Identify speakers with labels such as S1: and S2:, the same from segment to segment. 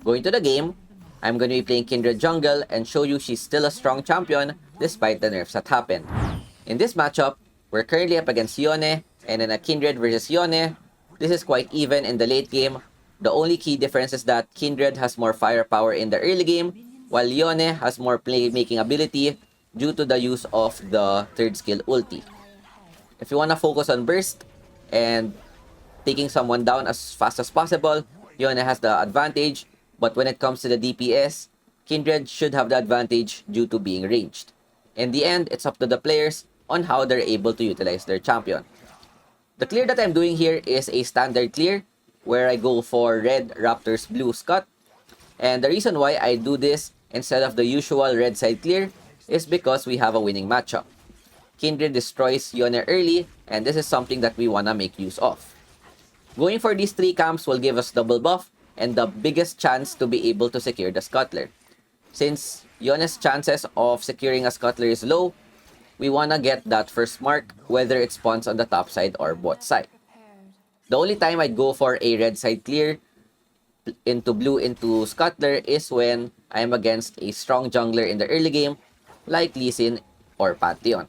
S1: Going to the game, I'm going to be playing Kindred jungle and show you she's still a strong champion despite the nerfs that happened. In this matchup, we're currently up against Yone, and in a Kindred versus Yone, this is quite even in the late game. The only key difference is that Kindred has more firepower in the early game, while Yone has more playmaking ability due to the use of the third skill ulti. If you want to focus on burst and taking someone down as fast as possible, Yone has the advantage, but when it comes to the DPS, Kindred should have the advantage due to being ranged. In the end, it's up to the players on how they're able to utilize their champion. The clear that I'm doing here is a standard clear where I go for red Raptors blue Scott. And the reason why I do this instead of the usual red side clear is because we have a winning matchup. Kindred destroys Yone early, and this is something that we wanna make use of. Going for these 3 camps will give us double buff and the biggest chance to be able to secure the scuttler. Since Yone's chances of securing a scuttler is low, we wanna get that first mark whether it spawns on the top side or bot side. The only time I'd go for a red side clear into blue into scuttler is when I'm against a strong jungler in the early game like Lee Sin or Pantheon.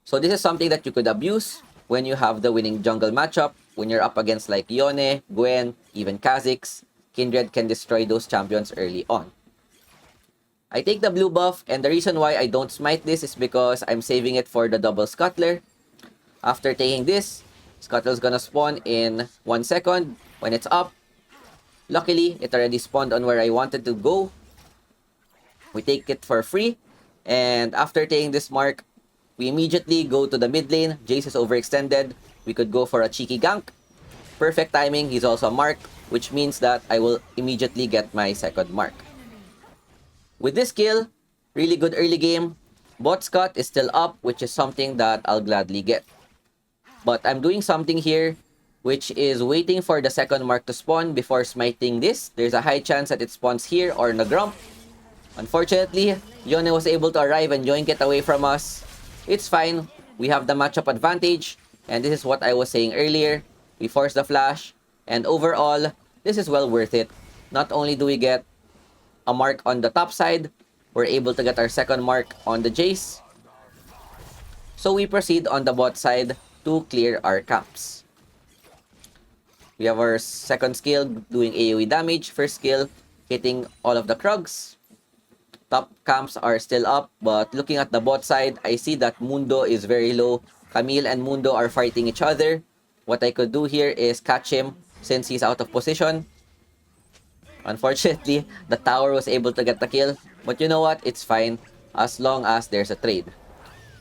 S1: So this is something that you could abuse when you have the winning jungle matchup. When you're up against like Yone, Gwen, even Kha'Zix, Kindred can destroy those champions early on. I take the blue buff, and the reason why I don't smite this is because I'm saving it for the double scuttler. After taking this, scuttle's gonna spawn in 1 second when it's up. Luckily, it already spawned on where I wanted to go. We take it for free, and after taking this mark, we immediately go to the mid lane. Jace is overextended. We could go for a cheeky gank. Perfect timing. He's also marked, which means that I will immediately get my second mark. With this kill, really good early game. Bot Scott is still up, which is something that I'll gladly get. But I'm doing something here, which is waiting for the second mark to spawn before smiting this. There's a high chance that it spawns here or in the Grump. Unfortunately, Yone was able to arrive and yoink it away from us. It's fine. We have the matchup advantage. And this is what I was saying earlier. We force the flash. And overall, this is well worth it. Not only do we get a mark on the top side, we're able to get our second mark on the Jace. So we proceed on the bot side to clear our camps. We have our second skill doing AoE damage. First skill hitting all of the Krugs. Top camps are still up, but looking at the bot side, I see that Mundo is very low. Camille and Mundo are fighting each other. What I could do here is catch him since he's out of position. Unfortunately, the tower was able to get the kill. But you know what? It's fine as long as there's a trade.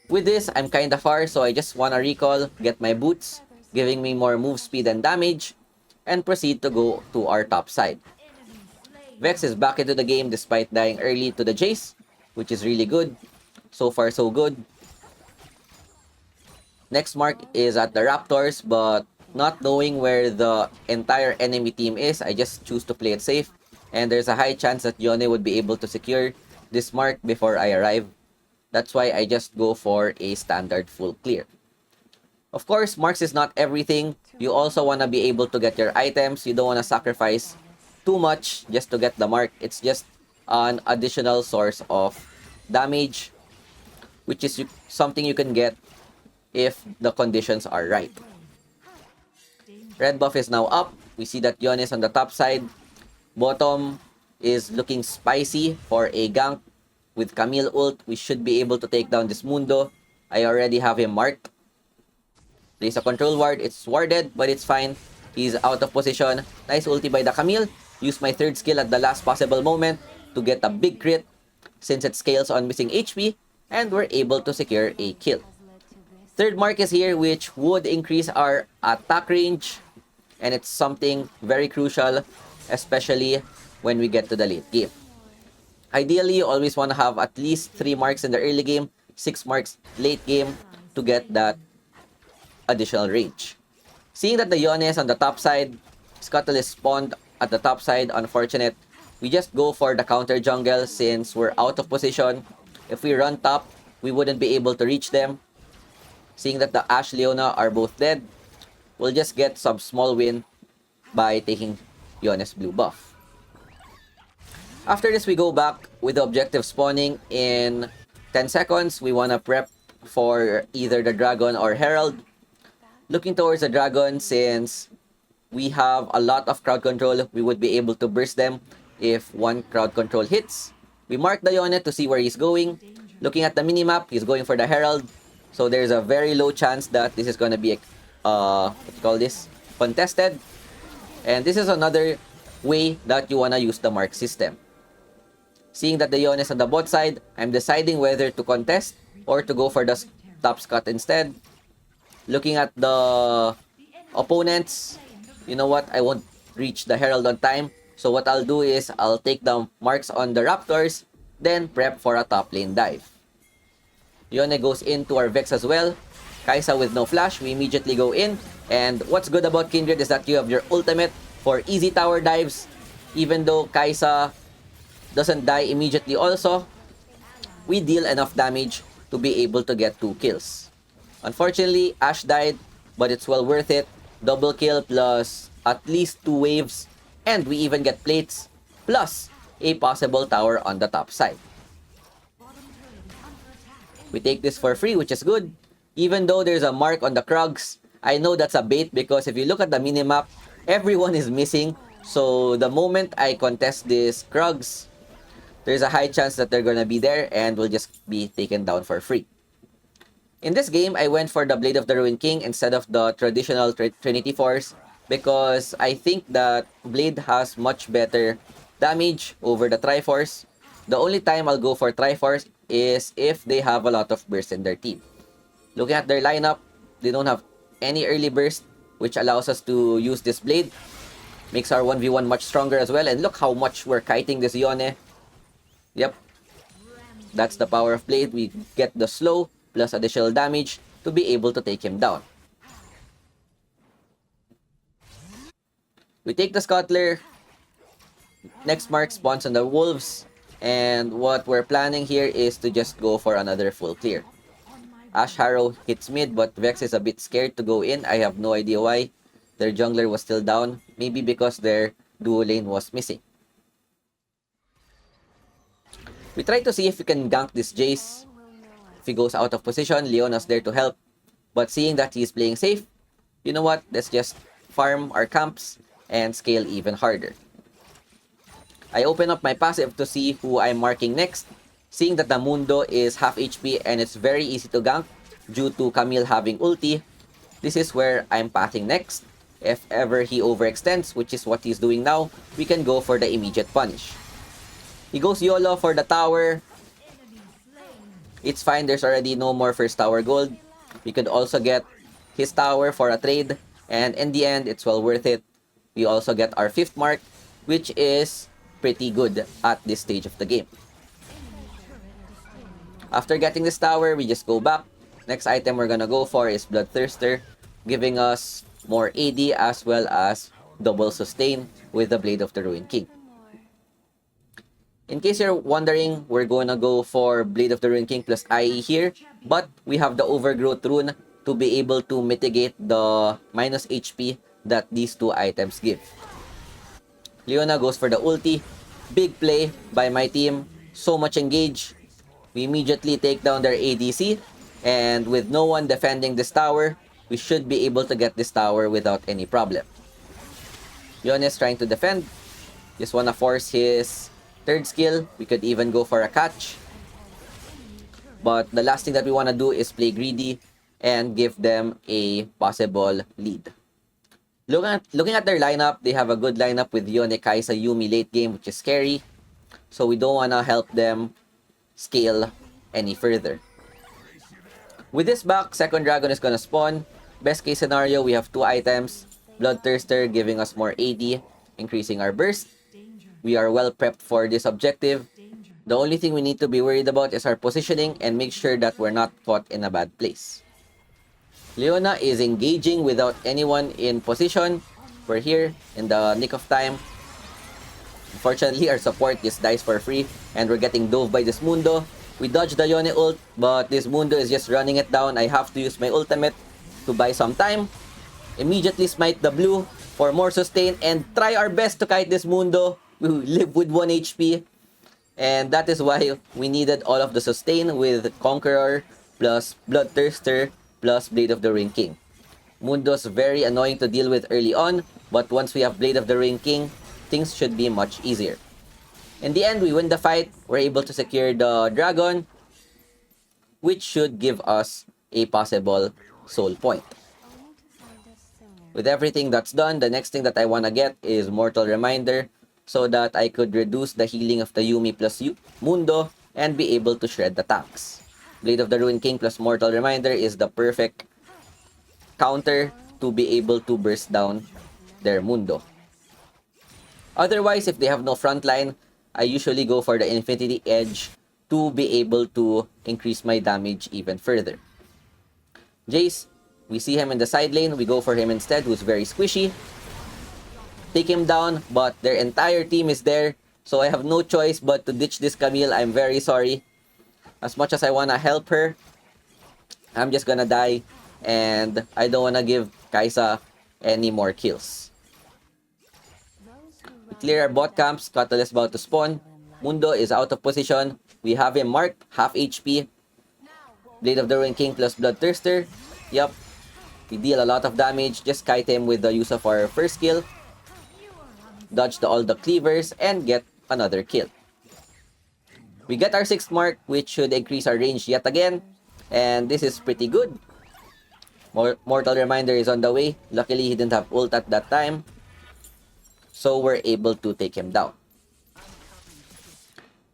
S1: With this, I'm kinda far, so I just wanna recall, get my boots, giving me more move speed and damage, and proceed to go to our top side. Vex is back into the game despite dying early to the Jace, which is really good. So far, so good. Next mark is at the Raptors, but not knowing where the entire enemy team is, I just choose to play it safe. And there's a high chance that Yone would be able to secure this mark before I arrive. That's why I just go for a standard full clear. Of course, marks is not everything. You also want to be able to get your items. You don't want to sacrifice too much just to get the mark. It's just an additional source of damage, which is something you can get if the conditions are right. Red buff is now up. We see that Yon is on the top side. Bottom is looking spicy for a gank. With Camille ult, we should be able to take down this Mundo. I already have him marked. There's a control ward. It's warded, but it's fine. He's out of position. Nice ulti by the Camille. Use my third skill at the last possible moment to get a big crit since it scales on missing HP, and we're able to secure a kill. Third mark is here, which would increase our attack range, and it's something very crucial, especially when we get to the late game. Ideally, you always want to have at least 3 marks in the early game, 6 marks late game to get that additional range. Seeing that the Yone is on the top side, Scuttle is spawned at the top side. Unfortunate. We just go for the counter jungle since we're out of position. If we run top, we wouldn't be able to reach them. Seeing that the Ashe Leona are both dead, we'll just get some small win by taking Yone's blue buff. After this, we go back with the objective spawning in 10 seconds. We want to prep for either the dragon or herald. Looking towards the dragon, since we have a lot of crowd control, we would be able to burst them if one crowd control hits. We mark the Yone to see where he's going. Looking at the minimap, he's going for the herald. So there's a very low chance that this is going to be, what you call this, contested. And this is another way that you want to use the mark system. Seeing that the Yone is on the bot side, I'm deciding whether to contest or to go for the top scut instead. Looking at the opponents, you know what, I won't reach the herald on time. So what I'll do is I'll take the marks on the raptors, then prep for a top lane dive. Yone goes into our Vex as well. Kai'Sa with no flash, we immediately go in. And what's good about Kindred is that you have your ultimate for easy tower dives. Even though Kai'Sa doesn't die immediately also, we deal enough damage to be able to get 2 kills. Unfortunately, Ashe died, but it's well worth it. Double kill plus at least 2 waves, and we even get plates, plus a possible tower on the top side. We take this for free, which is good. Even though there's a mark on the Krugs, I know that's a bait because if you look at the minimap, everyone is missing. So the moment I contest these Krugs, there's a high chance that they're gonna be there and will just be taken down for free. In this game, I went for the Blade of the Ruined King instead of the traditional Trinity Force because I think that Blade has much better damage over the Triforce. The only time I'll go for Triforce is if they have a lot of burst in their team. Looking at their lineup, they don't have any early burst, which allows us to use this Blade. Makes our 1v1 much stronger as well. And look how much we're kiting this Yone. Yep. That's the power of Blade. We get the slow plus additional damage to be able to take him down. We take the Scuttler. Next mark spawns on the Wolves. And what we're planning here is to just go for another full clear. Ashe Harrow hits mid, but Vex is a bit scared to go in. I have no idea why. Their jungler was still down. Maybe because their duo lane was missing. We try to see if we can gank this Jace. If he goes out of position, Leona's there to help. But seeing that he's playing safe, you know what? Let's just farm our camps and scale even harder. I open up my passive to see who I'm marking next. Seeing that the Mundo is half HP and it's very easy to gank due to Camille having ulti, this is where I'm pathing next. If ever he overextends, which is what he's doing now, we can go for the immediate punish. He goes YOLO for the tower. It's fine, there's already no more first tower gold. We could also get his tower for a trade, and in the end, it's well worth it. We also get our 5th mark, which is pretty good at this stage of the game. After getting this tower, we just go back. Next item we're gonna go for is Bloodthirster, giving us more AD as well as double sustain with the Blade of the Ruined King. In case you're wondering, we're gonna go for Blade of the Ruined King plus IE here, but we have the Overgrowth rune to be able to mitigate the minus HP that these 2 items give. Leona goes for the ulti. Big play by my team. So much engage. We immediately take down their ADC. And with no one defending this tower, we should be able to get this tower without any problem. Yone is trying to defend. Just wanna force his 3rd skill. We could even go for a catch. But the last thing that we wanna do is play greedy and give them a possible lead. Looking at their lineup, they have a good lineup with Yone, Kai'Sa, Yuumi late game, which is scary. So we don't wanna help them scale any further. With this back, 2nd dragon is gonna spawn. Best case scenario, we have 2 items. Bloodthirster giving us more AD, increasing our burst. We are well prepped for this objective. The only thing we need to be worried about is our positioning and make sure that we're not caught in a bad place. Leona is engaging without anyone in position. We're here in the nick of time. Unfortunately, our support just dies for free and we're getting dove by this Mundo. We dodge the Yone ult, but this Mundo is just running it down. I have to use my ultimate to buy some time. Immediately smite the blue for more sustain and try our best to kite this Mundo. We live with 1 HP. And that is why we needed all of the sustain with Conqueror plus Bloodthirster plus Blade of the Ring King. Mundo's very annoying to deal with early on, but once we have Blade of the Ring King, things should be much easier. In the end, we win the fight. We're able to secure the dragon, which should give us a possible soul point. With everything that's done, the next thing that I want to get is Mortal Reminder so that I could reduce the healing of the Yuumi plus Mundo and be able to shred the tanks. Blade of the Ruin King plus Mortal Reminder is the perfect counter to be able to burst down their Mundo. Otherwise, if they have no frontline, I usually go for the Infinity Edge to be able to increase my damage even further. Jace, we see him in the side lane, we go for him instead, who's very squishy. Take him down, but their entire team is there, so I have no choice but to ditch this Camille. I'm very sorry. As much as I want to help her, I'm just gonna die, and I don't want to give Kai'Sa any more kills. We clear our bot camps, Catalyst about to spawn. Mundo is out of position. We have him marked, half HP. Blade of the Ruin King plus Bloodthirster. Yup. We deal a lot of damage. Just kite him with the use of our first skill. Dodge all the cleavers and get another kill. We get our 6th mark, which should increase our range yet again. And this is pretty good. Mortal Reminder is on the way. Luckily, he didn't have ult at that time. So we're able to take him down.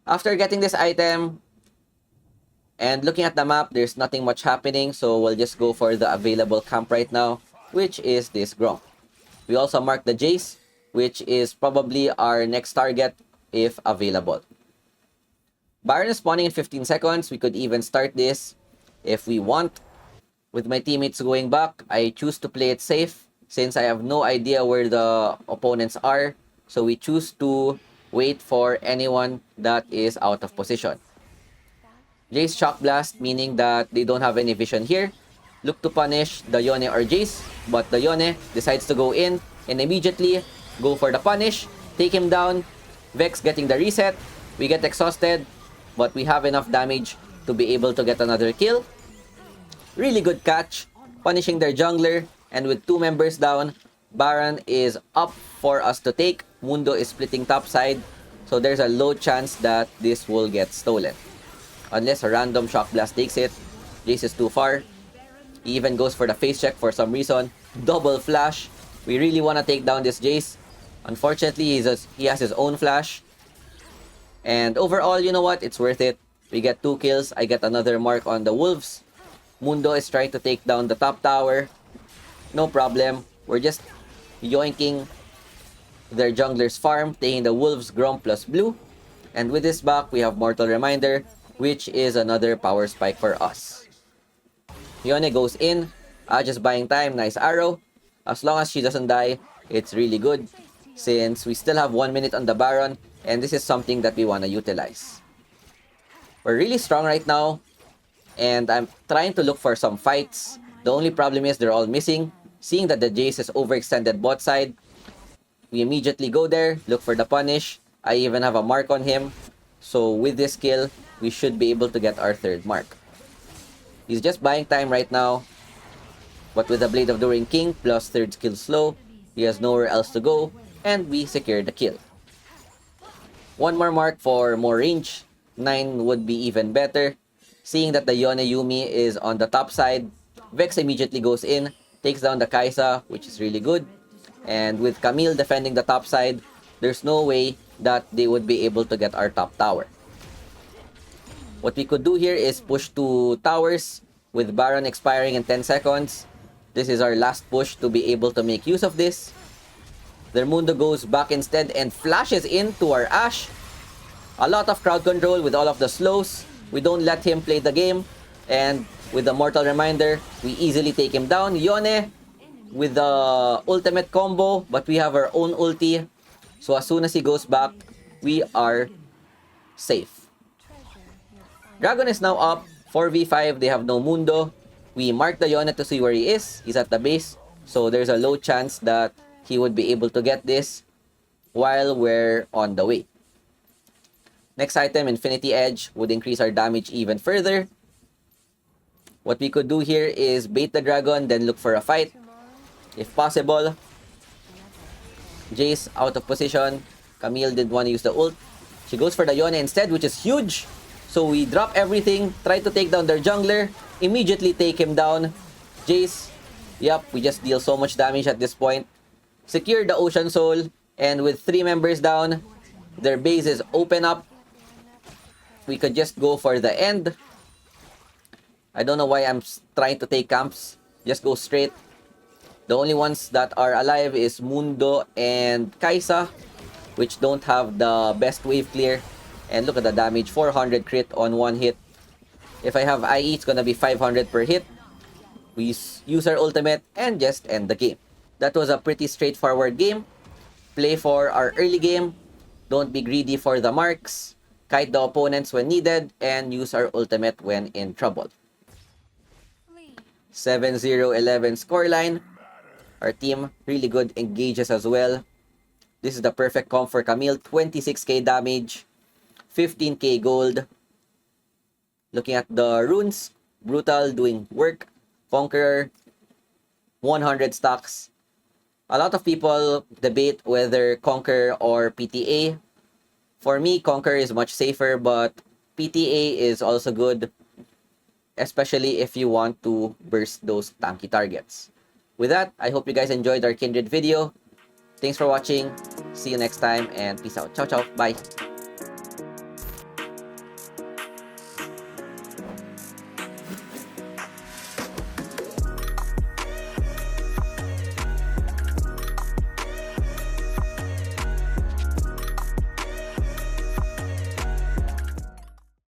S1: After getting this item and looking at the map, there's nothing much happening. So we'll just go for the available camp right now, which is this Gronk. We also mark the Jace, which is probably our next target if available. Baron is spawning in 15 seconds. We could even start this if we want. With my teammates going back, I choose to play it safe since I have no idea where the opponents are. So we choose to wait for anyone that is out of position. Jace Shock Blast, meaning that they don't have any vision here. Look to punish the Yone or Jace, but the Yone decides to go in and immediately go for the punish. Take him down. Vex getting the reset. We get exhausted, but we have enough damage to be able to get another kill. Really good catch, punishing their jungler, and with 2 members down, Baron is up for us to take. Mundo is splitting topside, so there's a low chance that this will get stolen. Unless a random Shock Blast takes it. Jace is too far. He even goes for the face check for some reason. Double flash. We really want to take down this Jace. Unfortunately, he has his own flash. And overall, you know what? It's worth it. We get 2 kills. I get another mark on the Wolves. Mundo is trying to take down the top tower. No problem. We're just yoinking their jungler's farm, taking the Wolves, Grom plus Blue. And with this back, we have Mortal Reminder, which is another power spike for us. Yone goes in. Just buying time. Nice arrow. As long as she doesn't die, it's really good. Since we still have 1 minute on the Baron, and this is something that we want to utilize. We're really strong right now, and I'm trying to look for some fights. The only problem is they're all missing. Seeing that the Jace is overextended bot side, we immediately go there, look for the punish. I even have a mark on him. So with this kill, we should be able to get our 3rd mark. He's just buying time right now. But with the Blade of the Ring King plus 3rd skill slow, he has nowhere else to go, and we secure the kill. 1 more mark for more range. 9 would be even better. Seeing that the Yone Yuumi is on the top side, Vex immediately goes in, takes down the Kai'Sa, which is really good. And with Camille defending the top side, there's no way that they would be able to get our top tower. What we could do here is push 2 towers with Baron expiring in 10 seconds. This is our last push to be able to make use of this. Their Mundo goes back instead and flashes into our Ashe. A lot of crowd control with all of the slows. We don't let him play the game. And with the Mortal Reminder, we easily take him down. Yone with the ultimate combo, but we have our own ulti. So as soon as he goes back, we are safe. Dragon is now up. 4v5, they have no Mundo. We mark the Yone to see where he is. He's at the base. So there's a low chance that he would be able to get this while we're on the way. Next item, Infinity Edge, would increase our damage even further. What we could do here is bait the dragon, then look for a fight. If possible. Jace out of position. Camille didn't want to use the ult. She goes for the Yone instead, which is huge. So we drop everything, try to take down their jungler, immediately take him down. Jace, yep, we just deal so much damage at this point. Secure the Ocean Soul, and with 3 members down, their base is open up. We could just go for the end. I don't know why I'm trying to take camps. Just go straight. The only ones that are alive is Mundo and Kaisa, which don't have the best wave clear. And look at the damage, 400 crit on 1 hit. If I have IE, it's gonna be 500 per hit. We use our ultimate and just end the game. That was a pretty straightforward game. Play for our early game. Don't be greedy for the marks. Kite the opponents when needed, and use our ultimate when in trouble. 7-0-11 scoreline. Our team, really good engages as well. This is the perfect comp for Camille. 26k damage, 15k gold. Looking at the runes, Brutal doing work. Conqueror, 100 stacks. A lot of people debate whether Conqueror or PTA. For me, Conqueror is much safer, but PTA is also good, especially if you want to burst those tanky targets. With that, I hope you guys enjoyed our Kindred video. Thanks for watching. See you next time, and peace out. Ciao, ciao. Bye.